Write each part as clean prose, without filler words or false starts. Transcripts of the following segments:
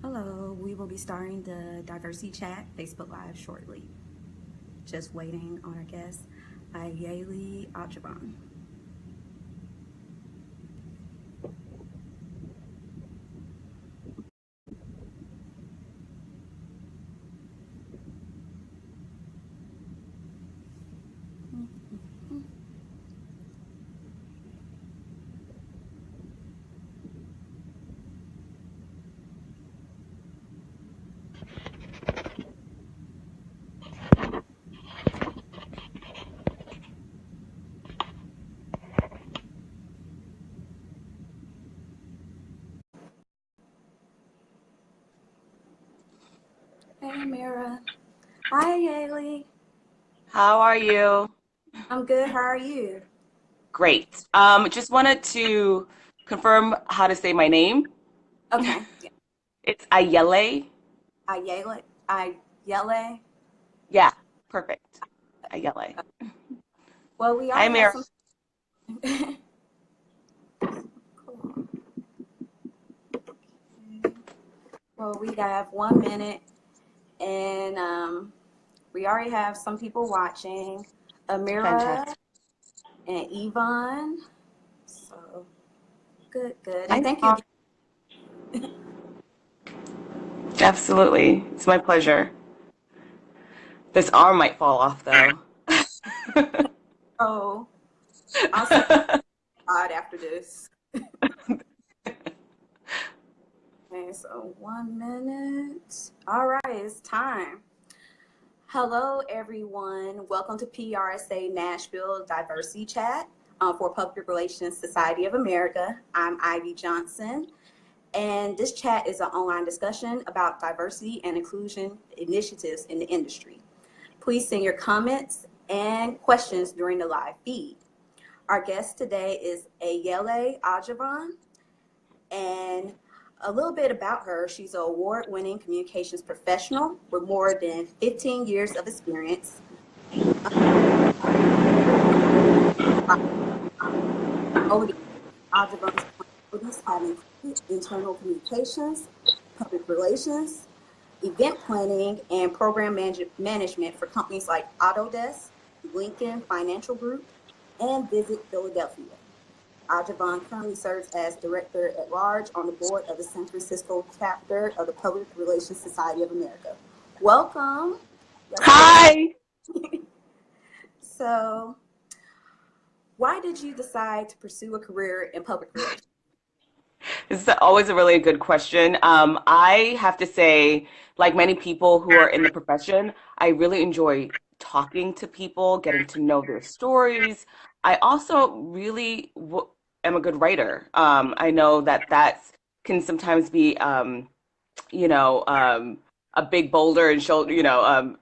Hello, we will be starting the Diversity Chat Facebook Live shortly. Just waiting on our guest, Ayele Ajavon. Hey, Mira. Hi, Ayele. How are you? I'm good. How are you? Great. Just wanted to confirm how to say my name. Okay. Yeah. It's Ayele. Ayele. Ayele. Yeah, perfect. Ayele. Well, we Hi, already have Mary. some. Cool. Well, we have 1 minute, and we already have some people watching. Amira Fantastic. and Yvonne. So good, good. And Hi, thank you Mom. again. Absolutely. It's my pleasure. This arm might fall off, though. Oh, I'll say God after this. Okay, so 1 minute. All right, it's time. Hello, everyone. Welcome to PRSA Nashville Diversity Chat for Public Relations Society of America. I'm Ivy Johnson, and this chat is an online discussion about diversity and inclusion initiatives in the industry. Please send your comments and questions during the live feed. Our guest today is Ayele Ajavon, and a little bit about her. She's an award-winning communications professional with more than 15 years of experience. Over the Ajavon's responsibilities have included internal communications, public relations, event planning, and program management for companies like Autodesk, Lincoln Financial Group, and Visit Philadelphia. Ajavon currently serves as Director at Large on the board of the San Francisco chapter of the Public Relations Society of America. Welcome. Let's get started. Hi. So, why did you decide to pursue a career in public relations? This is always a really good question. I have to say, like many people who are in the profession, I really enjoy talking to people, getting to know their stories. I also really am a good writer. I know that can sometimes be, you know, um, a big boulder and shoulder,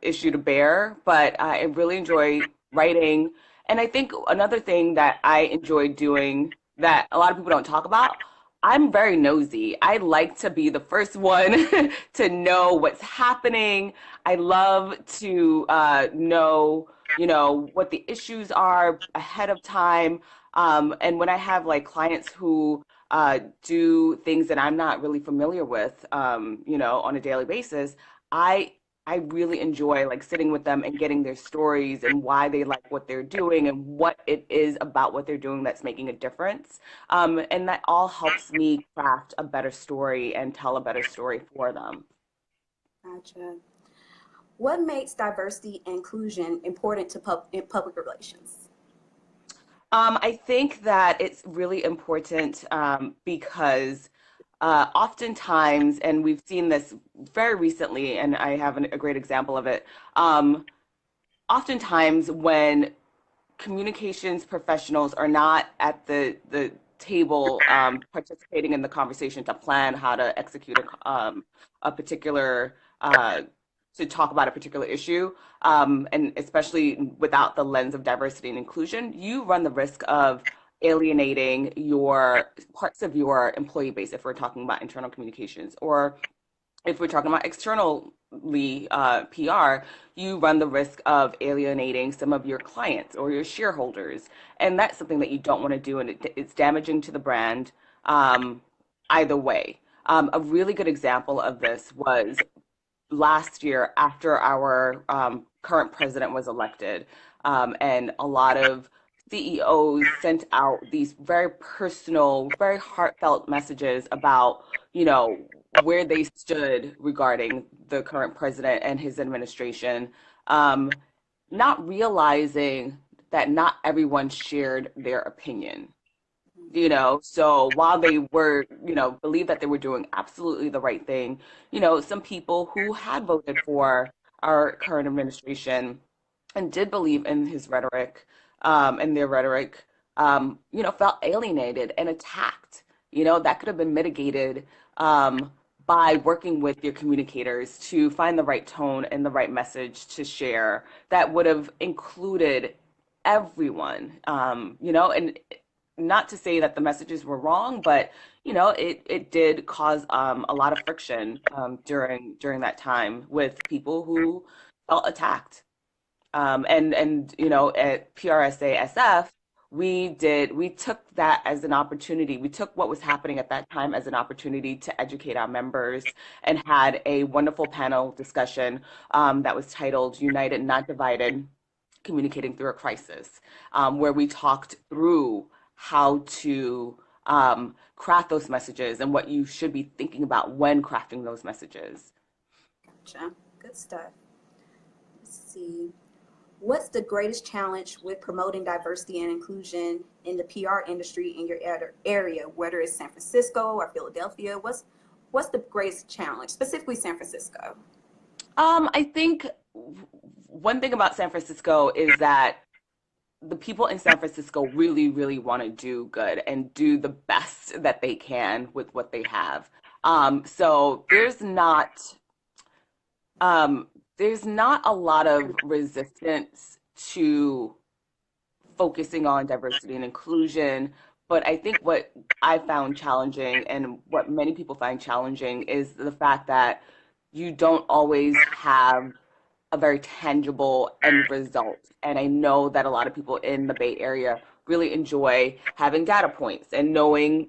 issue to bear, but I really enjoy writing. And I think another thing that I enjoy doing that a lot of people don't talk about, I'm very nosy. I like to be the first one to know what's happening. I love to know, what the issues are ahead of time. And when I have like clients who do things that I'm not really familiar with, on a daily basis, I I really enjoy like sitting with them and getting their stories and why they like what they're doing and what it is about what they're doing that's making a difference. And that all helps me craft a better story and tell a better story for them. Gotcha. What makes diversity and inclusion important to in public relations? I think that it's really important because oftentimes, and we've seen this very recently, and I have a great example of it. Oftentimes, when communications professionals are not at the table participating in the conversation to plan how to execute a particular to talk about a particular issue, and especially without the lens of diversity and inclusion, you run the risk of alienating your parts of your employee base if we're talking about internal communications, or if we're talking about externally PR, you run the risk of alienating some of your clients or your shareholders. And that's something that you don't want to do, and it's damaging to the brand either way. A really good example of this was last year after our current president was elected, and a lot of CEOs sent out these very personal, very heartfelt messages about, where they stood regarding the current president and his administration, um, not realizing that not everyone shared their opinion. So while they were, believe that they were doing absolutely the right thing, some people who had voted for our current administration and did believe in his rhetoric, and their rhetoric, felt alienated and attacked. That could have been mitigated, by working with your communicators to find the right tone and the right message to share that would have included everyone. And not to say that the messages were wrong, but it did cause a lot of friction during that time with people who felt attacked. And at PRSA SF, we took that as an opportunity. We took what was happening at that time as an opportunity to educate our members and had a wonderful panel discussion that was titled "United, Not Divided: Communicating Through a Crisis," where we talked through how to craft those messages and what you should be thinking about when crafting those messages. Gotcha. Good stuff. Let's see. What's the greatest challenge with promoting diversity and inclusion in the PR industry in your area, whether it's San Francisco or Philadelphia? What's the greatest challenge, specifically San Francisco? I think one thing about San Francisco is that the people in San Francisco really, really want to do good and do the best that they can with what they have. So there's not a lot of resistance to focusing on diversity and inclusion. But I think what I found challenging and what many people find challenging is the fact that you don't always have a very tangible end result. And I know that a lot of people in the Bay Area really enjoy having data points and knowing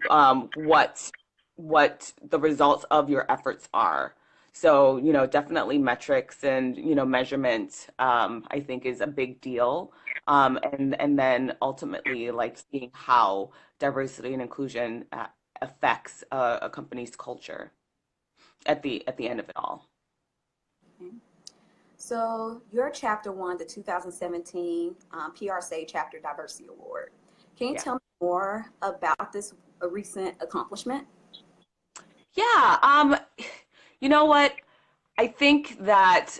what the results of your efforts are. So, definitely metrics and, measurement, I think is a big deal. And then ultimately, like seeing how diversity and inclusion affects a company's culture at the end of it all. Okay. So your chapter won the 2017 PRSA Chapter Diversity Award. Can you Yeah. tell me more about this recent accomplishment? Yeah. You know what? I think that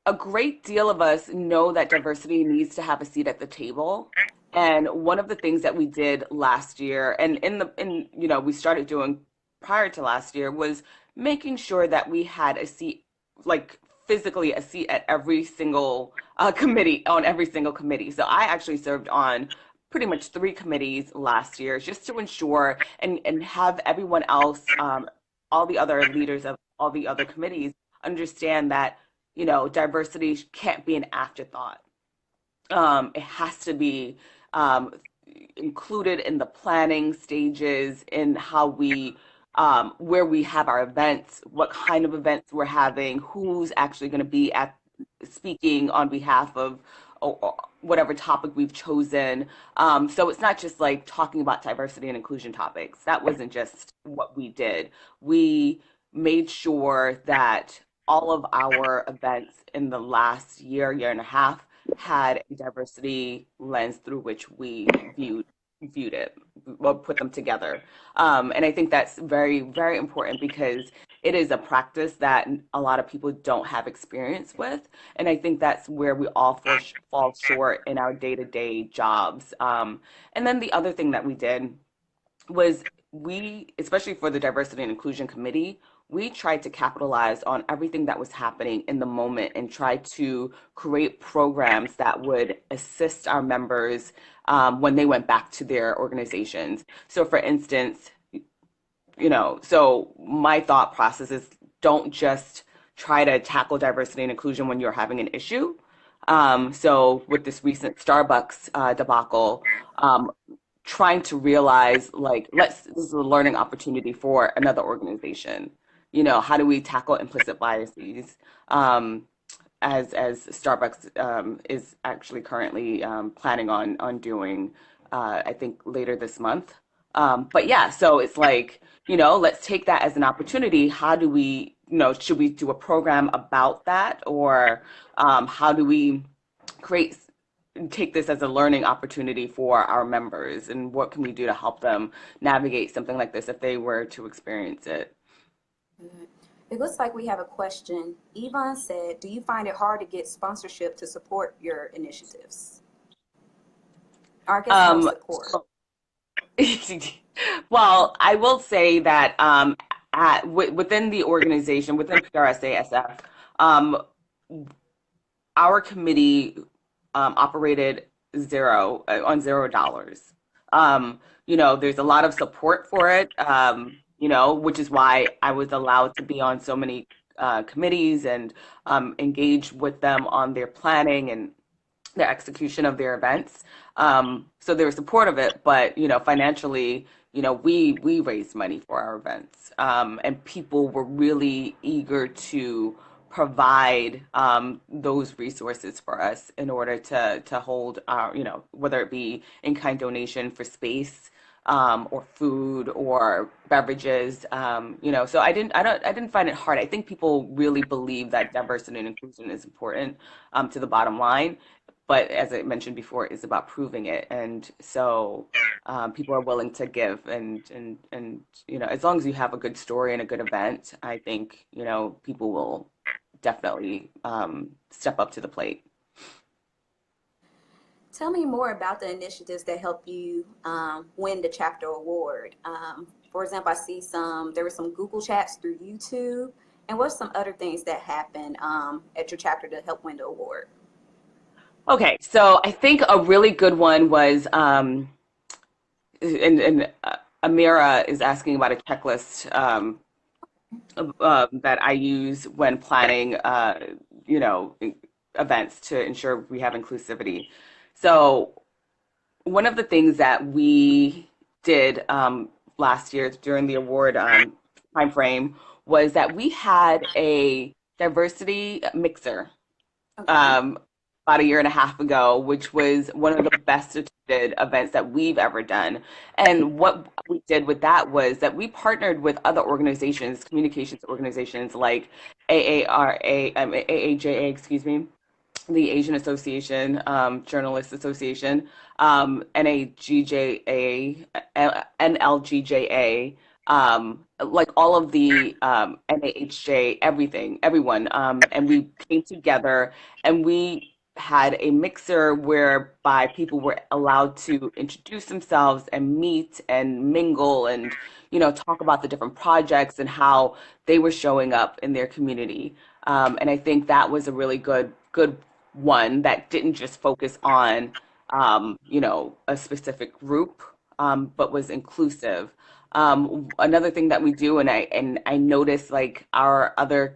a great deal of us know that diversity needs to have a seat at the table. And one of the things that we did last year, and we started doing prior to last year, was making sure that we had a seat, like physically a seat at every single committee, on every single committee. So I actually served on pretty much three committees last year just to ensure and have everyone else, all the other leaders of all the other committees understand that, diversity can't be an afterthought. It has to be um, included in the planning stages, in how where we have our events, what kind of events we're having, who's actually going to be speaking on behalf of whatever topic we've chosen. So it's not just like talking about diversity and inclusion topics. That wasn't just what we did. We made sure that all of our events in the last year and a half had a diversity lens through which we viewed it, well, put them together. And I think that's very, very important because it is a practice that a lot of people don't have experience with. And I think that's where we all fall short in our day-to-day jobs. And then the other thing that we did was especially for the Diversity and Inclusion Committee, we tried to capitalize on everything that was happening in the moment and try to create programs that would assist our members when they went back to their organizations. So, for instance, so my thought process is don't just try to tackle diversity and inclusion when you're having an issue. So, with this recent Starbucks debacle, trying to realize like this is a learning opportunity for another organization. You know, how do we tackle implicit biases? As Starbucks is actually currently planning on doing, I think later this month. But yeah, so it's like, you know, let's take that as an opportunity. How do we, you know, should we do a program about that, or how do we create take this as a learning opportunity for our members, and what can we do to help them navigate something like this if they were to experience it? Good. It looks like we have a question. Yvonne said, do you find it hard to get sponsorship to support your initiatives? Or I guess more Um, support. well, I will say that within the organization, within PRSA um, our committee operated on $0. You know, there's a lot of support for it, you know, which is why I was allowed to be on so many committees and engage with them on their planning and the execution of their events. So they were supportive of it, but you know, financially, you know, we raised money for our events, and people were really eager to provide those resources for us in order to hold our, you know, whether it be in kind donation for space. Or food or beverages, you know. So I didn't find it hard. I think people really believe that diversity and inclusion is important to the bottom line, but as I mentioned before, it's about proving it. And so people are willing to give, and you know, as long as you have a good story and a good event, I think, you know, people will definitely step up to the plate. Tell me more about the initiatives that help you win the chapter award. For example, I see there were some Google chats through YouTube. And what's some other things that happened at your chapter to help win the award? Okay, so I think a really good one was, and Amira is asking about a checklist that I use when planning, you know, events to ensure we have inclusivity. So one of the things that we did last year during the award time frame was that we had a diversity mixer Okay. um, about a year and a half ago, which was one of the best attended events that we've ever done. And what we did with that was that we partnered with other organizations, communications organizations like AAJA, excuse me, the Asian Association, Journalists Association, NAGJA, NLGJA, like all of the NAHJ, everything, everyone. And we came together and we had a mixer whereby people were allowed to introduce themselves and meet and mingle and, you know, talk about the different projects and how they were showing up in their community. And I think that was a really good one that didn't just focus on, you know, a specific group, but was inclusive. Another thing that we do, and I notice like our other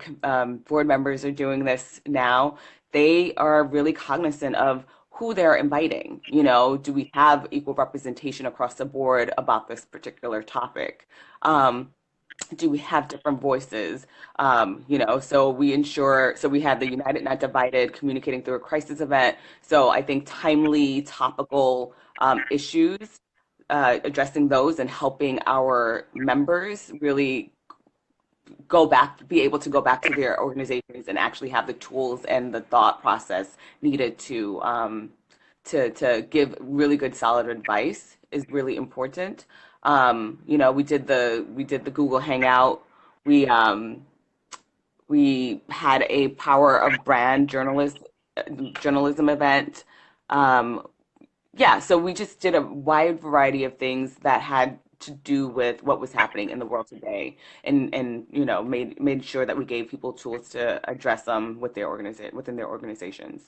board members are doing this now. They are really cognizant of who they're inviting. You know, do we have equal representation across the board about this particular topic? Do we have different voices? You know, so we ensure, so we had the United Not Divided communicating through a crisis event. So I think timely, topical issues, addressing those and helping our members really go back, be able to go back to their organizations and actually have the tools and the thought process needed to give really good solid advice is really important. You know, we did the Google Hangout. We we had a Power of Brand journalism event. Um, yeah, so we just did a wide variety of things that had to do with what was happening in the world today, and you know, made sure that we gave people tools to address them with within their organizations.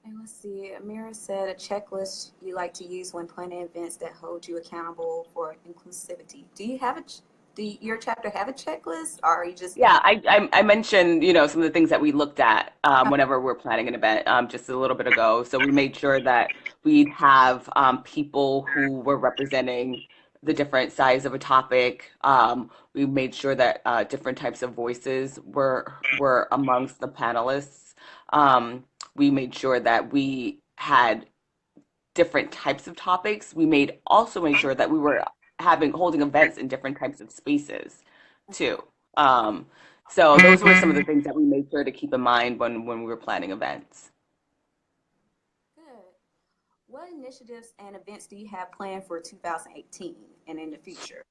And let's see, Amira said a checklist you like to use when planning events that hold you accountable for inclusivity. Do your chapter have a checklist, or are you just Yeah, I mentioned, some of the things that we looked at whenever we're planning an event just a little bit ago. So we made sure that we'd have people who were representing the different sides of a topic. We made sure that different types of voices were amongst the panelists. We made sure that we had different types of topics. Also made sure that we were holding events in different types of spaces too. Um, so those were some of the things that we made sure to keep in mind when we were planning events. good? What initiatives and events do you have planned for 2018 and in the future?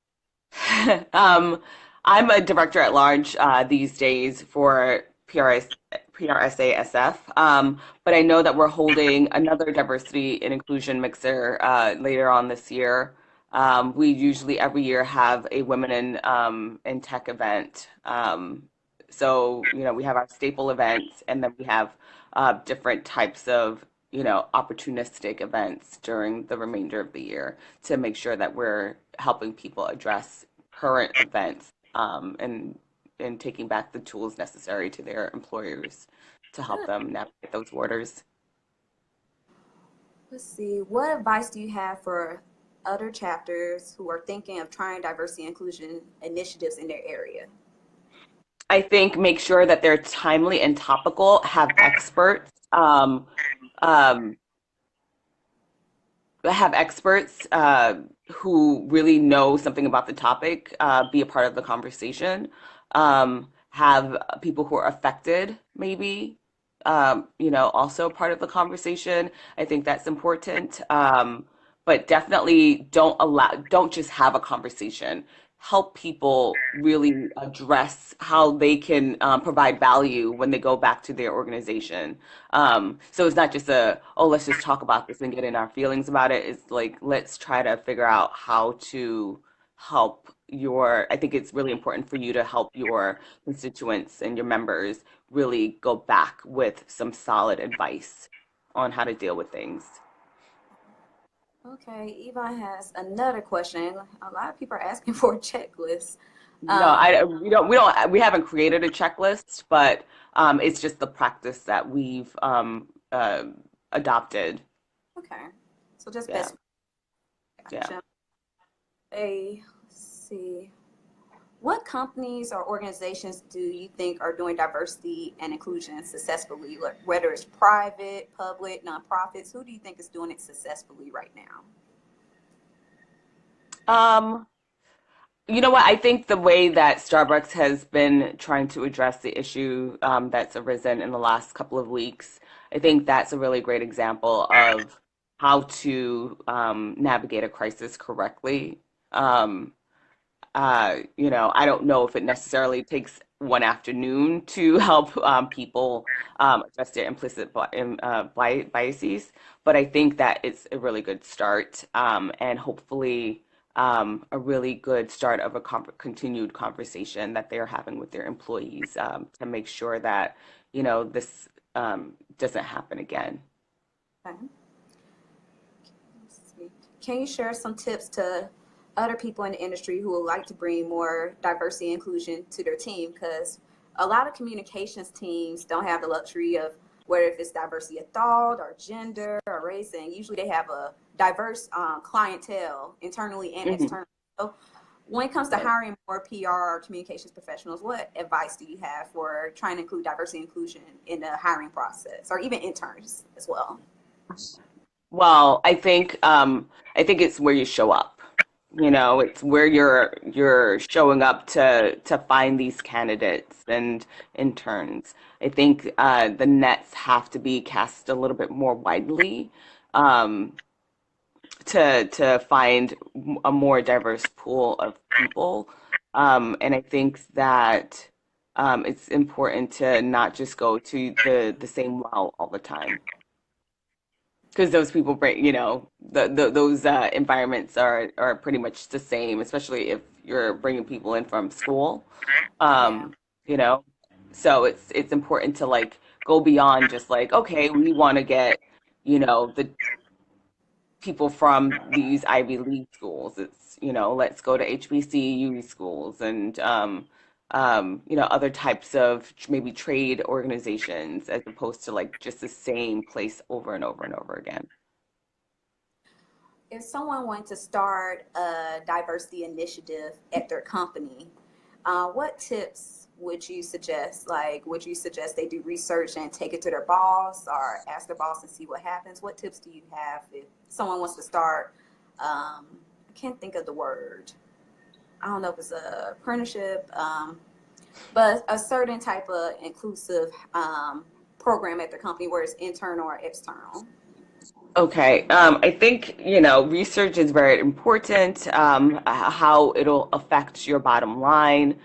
um, I'm a director at large these days for PRSA but I know that we're holding another diversity and inclusion mixer later on this year. We usually every year have a Women in Tech event. So, we have our staple events, and then we have different types of, opportunistic events during the remainder of the year to make sure that we're helping people address current events and taking back the tools necessary to their employers to help Good. them navigate those waters. Let's see. What advice do you have for other chapters who are thinking of trying diversity and inclusion initiatives in their area? I think make sure that they're timely and topical, have experts. Um, have experts who really know something about the topic be a part of the conversation. Have people who are affected, maybe, also part of the conversation. I think that's important. But definitely don't just have a conversation. Help people really address how they can provide value when they go back to their organization. So it's not just let's just talk about this and get in our feelings about it. It's like, let's try to figure out how to help I think it's really important for you to help your constituents and your members really go back with some solid advice on how to deal with things. Okay, Yvonne has another question. A lot of people are asking for a checklist. No, Um, we haven't created a checklist, but it's just the practice that we've adopted. okay, so just Yeah, best. yeah. Gotcha. Let's see. What companies or organizations do you think are doing diversity and inclusion successfully? Whether it's private, public, nonprofits, who do you think is doing it successfully right now? Um, You know what? I think the way that Starbucks has been trying to address the issue that's arisen in the last couple of weeks, I think that's a really great example of how to navigate a crisis correctly. Um, I don't know if it necessarily takes one afternoon to help people address their implicit biases, but I think that it's a really good start and hopefully a really good start of a continued conversation that they're having with their employees to make sure that, this doesn't happen again. Okay. Let's see. Can you share some tips to other people in the industry who would like to bring more diversity and inclusion to their team? Because a lot of communications teams don't have the luxury of whether if it's diversity of thought or gender or race, and usually they have a diverse clientele internally and Hmm. externally. So when it comes to Right. hiring more PR or communications professionals, what advice do you have for trying to include diversity and inclusion in the hiring process or even interns as well? Well, I think it's where you show up. It's where you're showing up to find these candidates and interns. I think the nets have to be cast a little bit more widely um, to find a more diverse pool of people. And I think that it's important to not just go to the same well all the time because those people bring, those environments are pretty much the same, especially if you're bringing people in from school. Yeah. Um, you know, so it's important to like go beyond just like, okay, we want to get, the people from these Ivy League schools. It's, let's go to HBCU schools and, other types of maybe trade organizations as opposed to like just the same place over and over and over again. If someone wanted to start a diversity initiative at their company, what tips would you suggest? Like, would you suggest they do research and take it to their boss or ask their boss and see what happens? What tips do you have if someone wants to start? I can't think of the word. I don't know if it's a apprenticeship, but a certain type of inclusive program at the company where it's internal or external. Okay, I think, research is very important, how it'll affect your bottom line.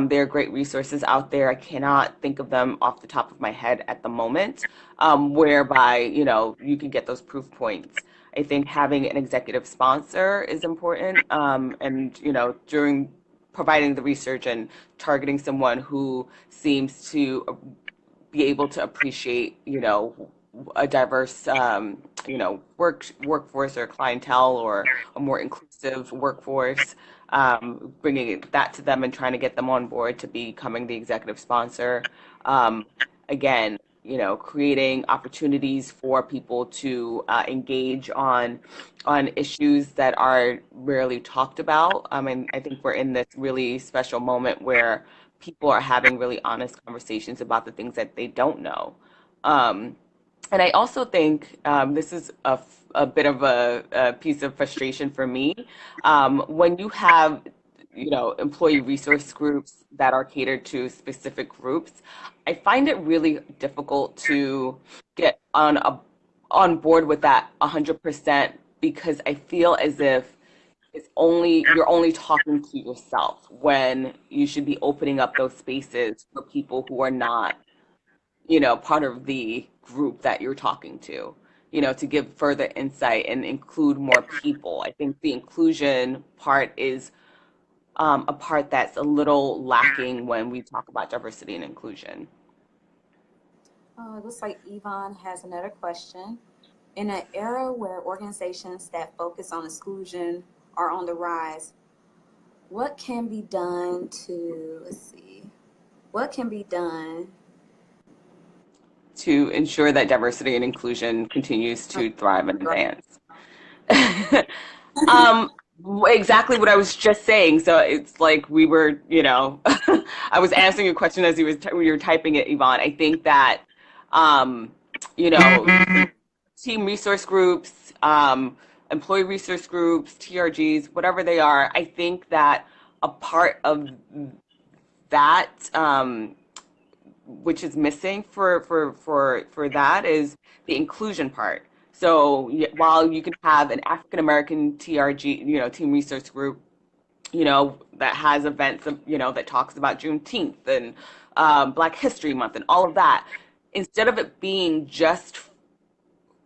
There are great resources out there. I cannot think of them off the top of my head at the moment, whereby, you can get those proof points. I think having an executive sponsor is important, and, during providing the research and targeting someone who seems to be able to appreciate, a diverse, workforce or clientele or a more inclusive workforce, bringing that to them and trying to get them on board to becoming the executive sponsor. Again, creating opportunities for people to engage on issues that are rarely talked about. I mean, I think we're in this really special moment where people are having really honest conversations about the things that they don't know. Um, and I also think this is a bit of a piece of frustration for me. When you have, employee resource groups that are catered to specific groups, I find it really difficult to get on board with that 100% because I feel as if you're only talking to yourself when you should be opening up those spaces for people who are not, part of the group that you're talking to give further insight and include more people. I think the inclusion part is a part that's a little lacking when we talk about diversity and inclusion. It looks like Yvonne has another question. In an era where organizations that focus on exclusion are on the rise, what can be done to, let's see, what can be done? To ensure that diversity and inclusion continues to thrive and advance. Um, exactly what I was just saying. So it's like we were, I was answering your question as you were typing it, Yvonne. I think that, um, you know, team resource groups, employee resource groups, TRGs, whatever they are, I think that a part of that, which is missing for that is the inclusion part. So while you can have an African American TRG, team research group, that has events, that talks about Juneteenth and Black History Month and all of that, instead of it being just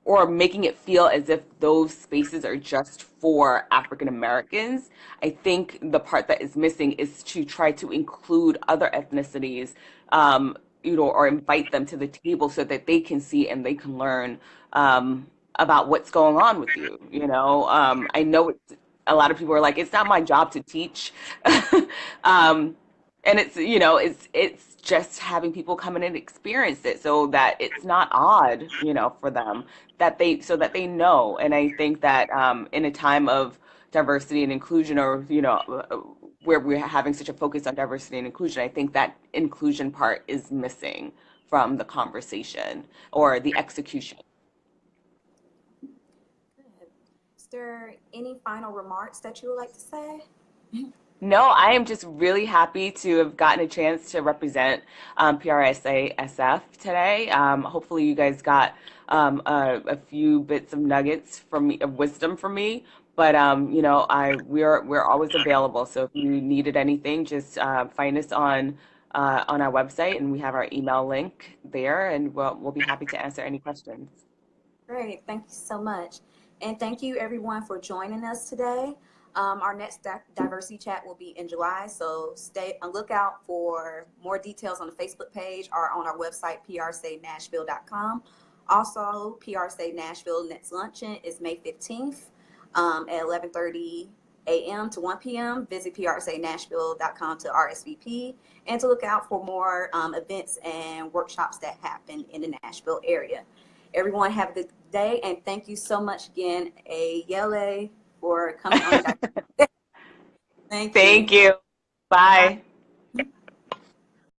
or making it feel as if those spaces are just for African Americans, I think the part that is missing is to try to include other ethnicities, or invite them to the table so that they can see and they can learn about what's going on with you. I know a lot of people are like, it's not my job to teach. um, and it's just having people come in and experience it so that it's not odd, for them so that they know. And I think that in a time of diversity and inclusion, or where we're having such a focus on diversity and inclusion, I think that inclusion part is missing from the conversation or the execution. Good. Is there any final remarks that you would like to say? No, I am just really happy to have gotten a chance to represent PRSA SF today. Hopefully, you guys got a few bits of nuggets from me, of wisdom from me. But we're always available. So if you needed anything, just find us on our website, and we have our email link there, and we'll be happy to answer any questions. Great. Thank you so much. And thank you everyone for joining us today. Our next diversity chat will be in July, so stay on lookout for more details on the Facebook page or on our website, prsanashville.com. Also, PRSA Nashville next luncheon is May 15th at 11:30 a.m. to 1 p.m. Visit prsanashville.com to RSVP and to look out for more events and workshops that happen in the Nashville area. Everyone have a good day, and thank you so much again, Ayele, for coming on. Thank you. Thank you. Bye. Bye.